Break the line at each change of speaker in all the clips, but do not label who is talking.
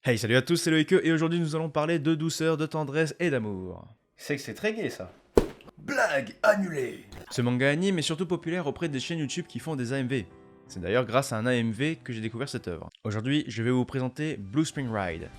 Hey, salut à tous, c'est Loïc et aujourd'hui nous allons parler de douceur, de tendresse et d'amour.
C'est que c'est très gai ça.
Blague annulée.
Ce manga anime est surtout populaire auprès des chaînes YouTube qui font des AMV. C'est d'ailleurs grâce à un AMV que j'ai découvert cette œuvre. Aujourd'hui, je vais vous présenter Blue Spring Ride.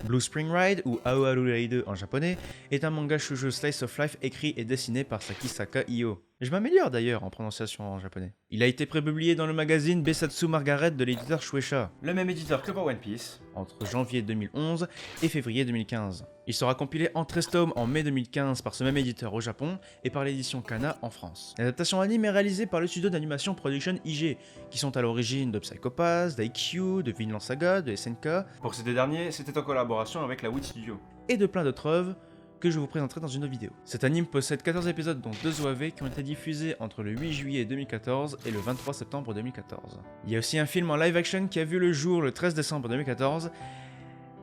Blue Spring Ride, ou Aoharu Ride en japonais, est un manga shoujo slice of life écrit et dessiné par Sakisaka Io. Je m'améliore d'ailleurs en prononciation en japonais. Il a été prépublié dans le magazine Besatsu Margaret de l'éditeur Shueisha,
Le même éditeur que pour One Piece.
entre janvier 2011 et février 2015. Il sera compilé en 13 tomes en mai 2015 par ce même éditeur au Japon et par l'édition Kana en France. L'adaptation anime est réalisée par le studio d'animation Production IG, qui sont à l'origine de Psycho Pass, d'IQ, de Vinland Saga, de SNK
Pour ces deux derniers, c'était en collaboration avec la Wit Studio.
et de plein d'autres œuvres que je vous présenterai dans une autre vidéo. Cet anime possède 14 épisodes dont 2 OAV qui ont été diffusés entre le 8 juillet 2014 et le 23 septembre 2014. Il y a aussi un film en live action qui a vu le jour le 13 décembre 2014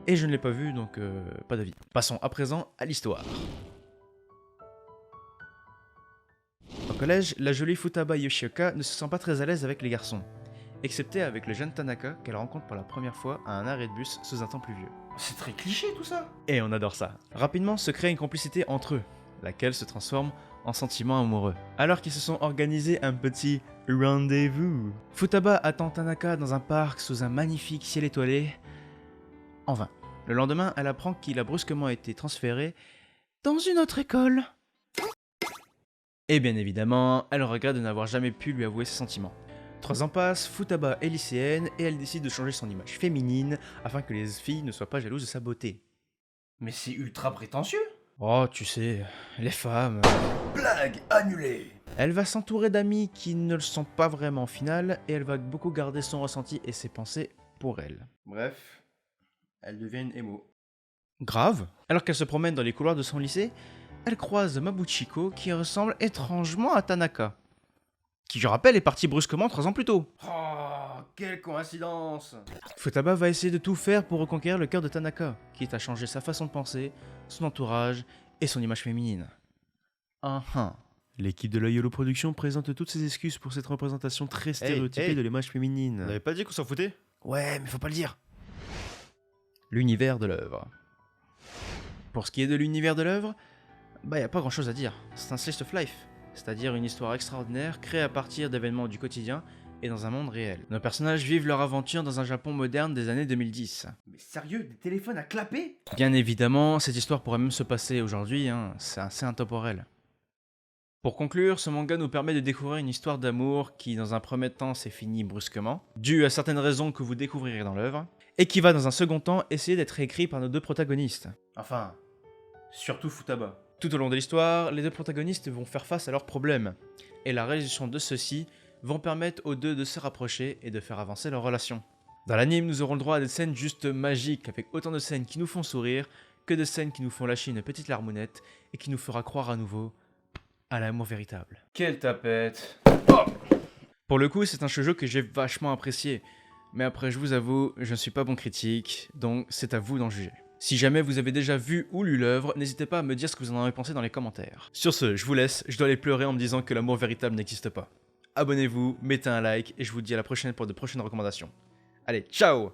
et je ne l'ai pas vu donc pas d'avis. Passons à présent à l'histoire. Au collège, la jolie Futaba Yoshioka ne se sent pas très à l'aise avec les garçons, excepté avec le jeune Tanaka qu'elle rencontre pour la première fois à un arrêt de bus sous un temps pluvieux.
C'est très cliché tout ça.
Et on adore ça. Rapidement se crée une complicité entre eux, laquelle se transforme en sentiment amoureux. Alors qu'ils se sont organisés un petit rendez-vous. Futaba attend Tanaka dans un parc sous un magnifique ciel étoilé. En vain. Le lendemain, elle apprend qu'il a brusquement été transféré dans une autre école. Et bien évidemment, elle regrette de n'avoir jamais pu lui avouer ses sentiments. 3 ans passent, Futaba est lycéenne et elle décide de changer son image féminine afin que les filles ne soient pas jalouses de sa beauté.
Mais c'est ultra prétentieux.
Oh, tu sais, les femmes.
Blague annulée.
Elle va s'entourer d'amis qui ne le sont pas vraiment au final et elle va beaucoup garder son ressenti et ses pensées pour elle.
Bref, elle devient une émo.
Grave. Alors qu'elle se promène dans les couloirs de son lycée, elle croise Mabuchiko qui ressemble étrangement à Tanaka. Qui, je rappelle, est parti brusquement 3 ans plus tôt.
Oh, quelle coïncidence.
Futaba va essayer de tout faire pour reconquérir le cœur de Tanaka, quitte à changer sa façon de penser, son entourage et son image féminine. L'équipe de la YOLO Production présente toutes ses excuses pour cette représentation très stéréotypée
hey.
de l'image féminine.
On n'avait pas dit qu'on s'en foutait?
Ouais, mais faut pas le dire. L'univers de l'œuvre. Pour ce qui est de l'univers de l'œuvre, bah y a pas grand chose à dire. C'est un slice of life, c'est-à-dire une histoire extraordinaire créée à partir d'événements du quotidien et dans un monde réel. Nos personnages vivent leur aventure dans un Japon moderne des années 2010.
Mais sérieux, des téléphones à clapper?
Bien évidemment, cette histoire pourrait même se passer aujourd'hui, hein, c'est assez intemporel. Pour conclure, ce manga nous permet de découvrir une histoire d'amour qui, dans un premier temps, s'est finie brusquement, due à certaines raisons que vous découvrirez dans l'œuvre, et qui va, dans un second temps, essayer d'être écrit par nos 2 protagonistes.
Enfin, surtout Futaba.
Tout au long de l'histoire, les 2 protagonistes vont faire face à leurs problèmes, et la réalisation de ceux-ci vont permettre aux 2 de se rapprocher et de faire avancer leur relation. Dans l'anime, nous aurons le droit à des scènes juste magiques, avec autant de scènes qui nous font sourire, que de scènes qui nous font lâcher une petite larmonnette, et qui nous fera croire à nouveau à l'amour véritable.
Quelle tapette.
Pour le coup, c'est un shoujo que j'ai vachement apprécié, mais après je vous avoue, je ne suis pas bon critique, donc c'est à vous d'en juger. Si jamais vous avez déjà vu ou lu l'œuvre, n'hésitez pas à me dire ce que vous en avez pensé dans les commentaires. Sur ce, je vous laisse, je dois aller pleurer en me disant que l'amour véritable n'existe pas. Abonnez-vous, mettez un like, et je vous dis à la prochaine pour de prochaines recommandations. Allez, ciao!